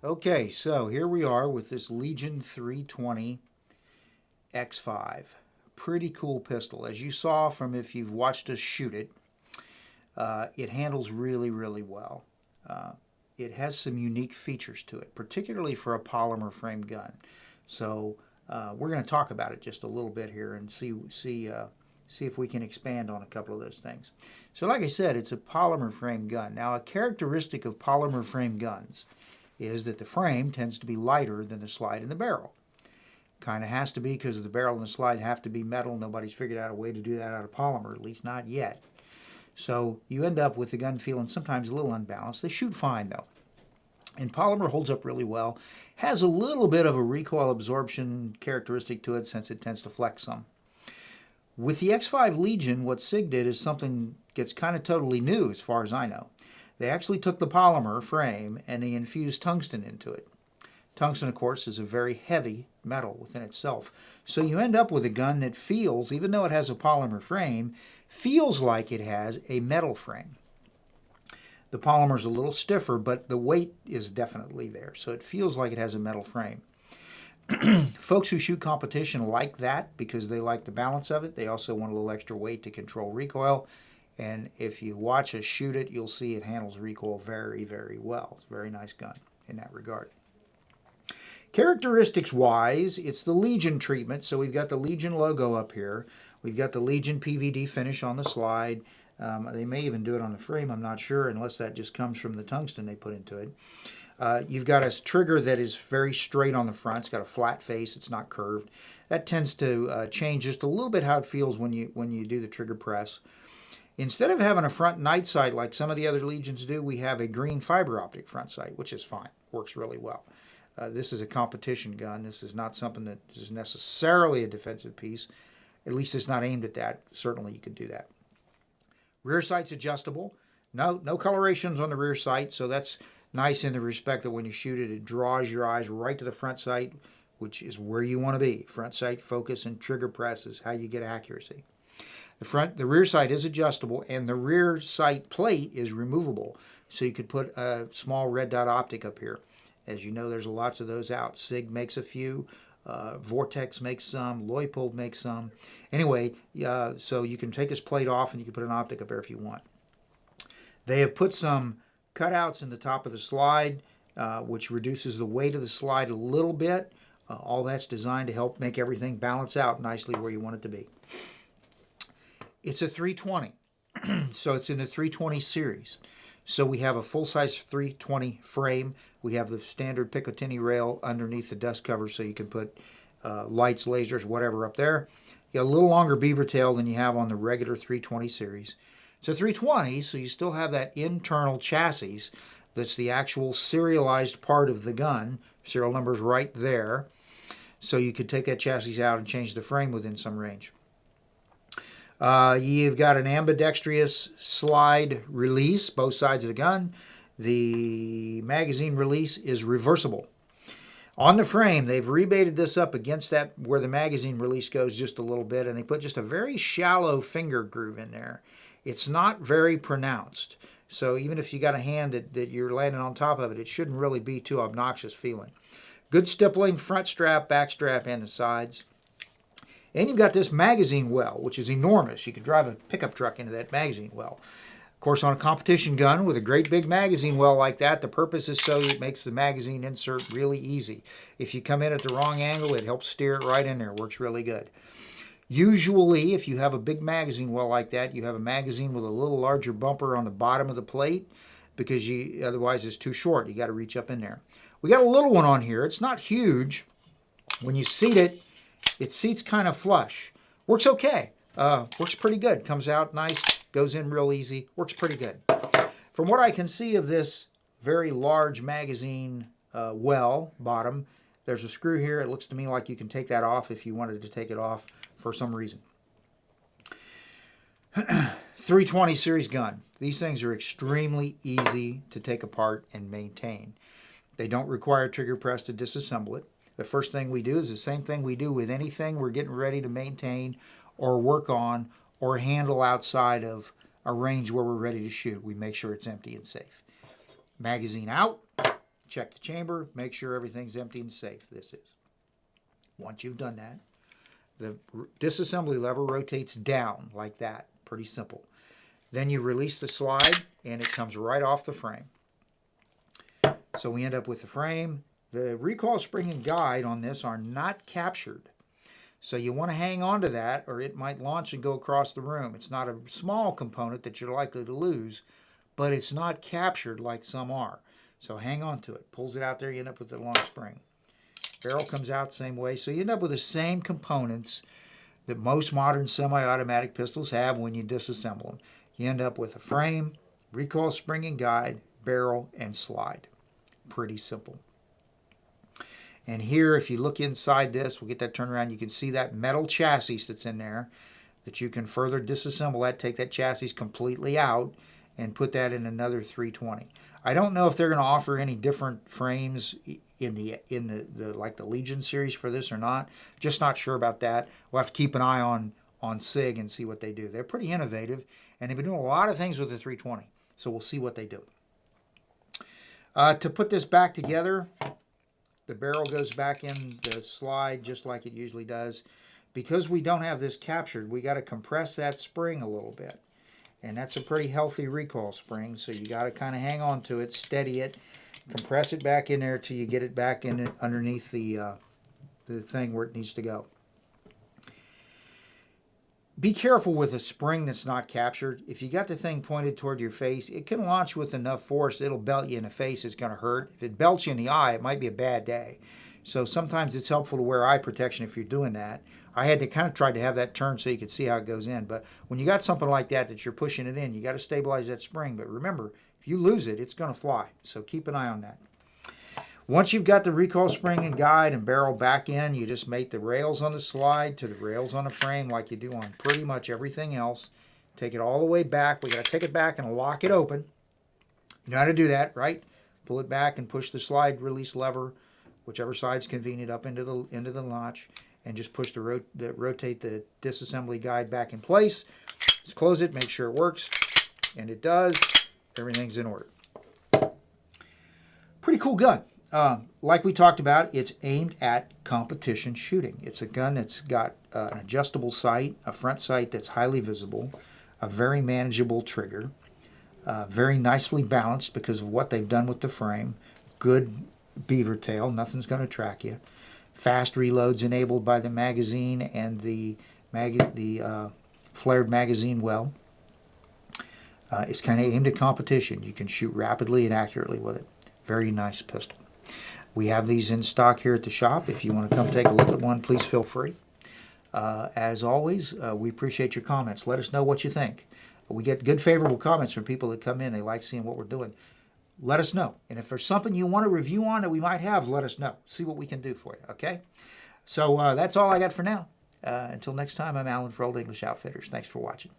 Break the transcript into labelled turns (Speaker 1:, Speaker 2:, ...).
Speaker 1: Okay, so here we are with this Legion 320 X5. Pretty cool pistol. As you saw from if you've watched us shoot it, it handles really, really well. It has some unique features to it, particularly for a polymer frame gun. So we're going to talk about it just a little bit here and see if we can expand on a couple of those things. So like I said, it's a polymer frame gun. Now a characteristic of polymer frame guns is that the frame tends to be lighter than the slide and the barrel. Kind of has to be because the barrel and the slide have to be metal. Nobody's figured out a way to do that out of polymer, at least not yet. So you end up with the gun feeling sometimes a little unbalanced. They shoot fine though. And polymer holds up really well. Has a little bit of a recoil absorption characteristic to it since it tends to flex some. With the X5 Legion, what Sig did is something that's kind of totally new as far as I know. They actually took the polymer frame and they infused tungsten into it. Tungsten, of course, is a very heavy metal within itself. So you end up with a gun that feels, even though it has a polymer frame, feels like it has a metal frame. The polymer's a little stiffer, but the weight is definitely there. So it feels like it has a metal frame. Folks who shoot competition like that because they like the balance of it. They also want a little extra weight to control recoil. And if you watch us shoot it, you'll see it handles recoil very, very well. It's a very nice gun in that regard. Characteristics-wise, it's the Legion treatment. So we've got the Legion logo up here. We've got the Legion PVD finish on the slide. They may even do it on the frame, I'm not sure, unless that just comes from the tungsten they put into it. You've got a trigger that is very straight on the front. It's got a flat face. It's not curved. That tends to change just a little bit how it feels when you do the trigger press. Instead of having a front night sight like some of the other Legions do, we have a green fiber optic front sight, which is fine. Works really well. This is a competition gun. This is not something that is necessarily a defensive piece. At least it's not aimed at that. Certainly you could do that. Rear sight's adjustable. No colorations on the rear sight, so that's nice in the respect that when you shoot it, it draws your eyes right to the front sight, which is where you want to be. Front sight focus and trigger press is how you get accuracy. The rear sight is adjustable, and the rear sight plate is removable. So you could put a small red dot optic up here. As you know, there's lots of those out. Sig makes a few. Vortex makes some. Leupold makes some. Anyway, so you can take this plate off and you can put an optic up there if you want. They have put some cutouts in the top of the slide, which reduces the weight of the slide a little bit. All that's designed to help make everything balance out nicely where you want it to be. It's a 320, so it's in the 320 series. So we have a full-size 320 frame. We have the standard Picatinny rail underneath the dust cover so you can put lights, lasers, whatever up there. You got a little longer beaver tail than you have on the regular 320 series. It's a 320, so you still have that internal chassis that's the actual serialized part of the gun. Serial number's right there. So you could take that chassis out and change the frame within some range. You've got an ambidextrous slide release, both sides of the gun. The magazine release is reversible. On the frame, they've rebaited this up against that where the magazine release goes just a little bit, and they put just a very shallow finger groove in there. It's not very pronounced. So even if you got a hand that you're landing on top of it, it shouldn't really be too obnoxious feeling. Good stippling, front strap, back strap, and the sides. And you've got this magazine well, which is enormous. You could drive a pickup truck into that magazine well. Of course, on a competition gun with a great big magazine well like that, the purpose is so it makes the magazine insert really easy. If you come in at the wrong angle, it helps steer it right in there. Works really good. Usually, if you have a big magazine well like that, you have a magazine with a little larger bumper on the bottom of the plate because otherwise it's too short. You got to reach up in there. We got a little one on here. It's not huge. When you seat it, it seats kind of flush. Works okay. Works pretty good. Comes out nice. Goes in real easy. Works pretty good. From what I can see of this very large magazine well bottom, there's a screw here. It looks to me like you can take that off if you wanted to take it off for some reason. 320 series gun. These things are extremely easy to take apart and maintain. They don't require trigger press to disassemble it. The first thing we do is the same thing we do with anything we're getting ready to maintain or work on or handle outside of a range where we're ready to shoot. We make sure it's empty and safe. Magazine out, check the chamber, make sure everything's empty and safe. This is. Once you've done that, the disassembly lever rotates down like that. Pretty simple. Then you release the slide and it comes right off the frame. So we end up with the frame. The recoil spring and guide on this are not captured. So you want to hang on to that or it might launch and go across the room. It's not a small component that you're likely to lose, but it's not captured like some are. So hang on to it. Pulls it out there, you end up with the long spring. Barrel comes out the same way. So you end up with the same components that most modern semi-automatic pistols have when you disassemble them. You end up with a frame, recoil spring and guide, barrel, and slide. Pretty simple. And here, if you look inside this, we'll get that turned around, you can see that metal chassis that's in there that you can further disassemble that, take that chassis completely out, and put that in another 320. I don't know if they're going to offer any different frames in the like the Legion series for this or not. Just not sure about that. We'll have to keep an eye on Sig and see what they do. They're pretty innovative, and they've been doing a lot of things with the 320. So we'll see what they do. To put this back together, the barrel goes back in the slide just like it usually does. Because we don't have this captured, we got to compress that spring a little bit. And that's a pretty healthy recoil spring, so you got to kind of hang on to it, steady it, compress it back in there till you get it back in underneath the thing where it needs to go. Be careful with a spring that's not captured. If you got the thing pointed toward your face, it can launch with enough force, it'll belt you in the face, it's going to hurt. If it belts you in the eye, it might be a bad day. So sometimes it's helpful to wear eye protection if you're doing that. I had to kind of try to have that turn so you could see how it goes in. But when you got something like that you're pushing it in, you got to stabilize that spring. But remember, if you lose it, it's going to fly. So keep an eye on that. Once you've got the recoil spring and guide and barrel back in, you just mate the rails on the slide to the rails on the frame like you do on pretty much everything else. Take it all the way back. We got to take it back and lock it open. You know how to do that, right? Pull it back and push the slide release lever, whichever side's convenient, up into the notch. And just push rotate the disassembly guide back in place. Just close it, make sure it works, and it does. Everything's in order. Pretty cool gun. Like we talked about, it's aimed at competition shooting. It's a gun that's got an adjustable sight, a front sight that's highly visible, a very manageable trigger, very nicely balanced because of what they've done with the frame, good beaver tail, nothing's going to track you. Fast reloads enabled by the magazine and the flared magazine well. It's kind of aimed at competition. You can shoot rapidly and accurately with it. Very nice pistol. We have these in stock here at the shop. If you want to come take a look at one, please feel free. As always, we appreciate your comments. Let us know what you think. We get good favorable comments from people that come in. They like seeing what we're doing. Let us know. And if there's something you want to review on that we might have, let us know. See what we can do for you, okay? So that's all I got for now. Until next time, I'm Alan for Old English Outfitters. Thanks for watching.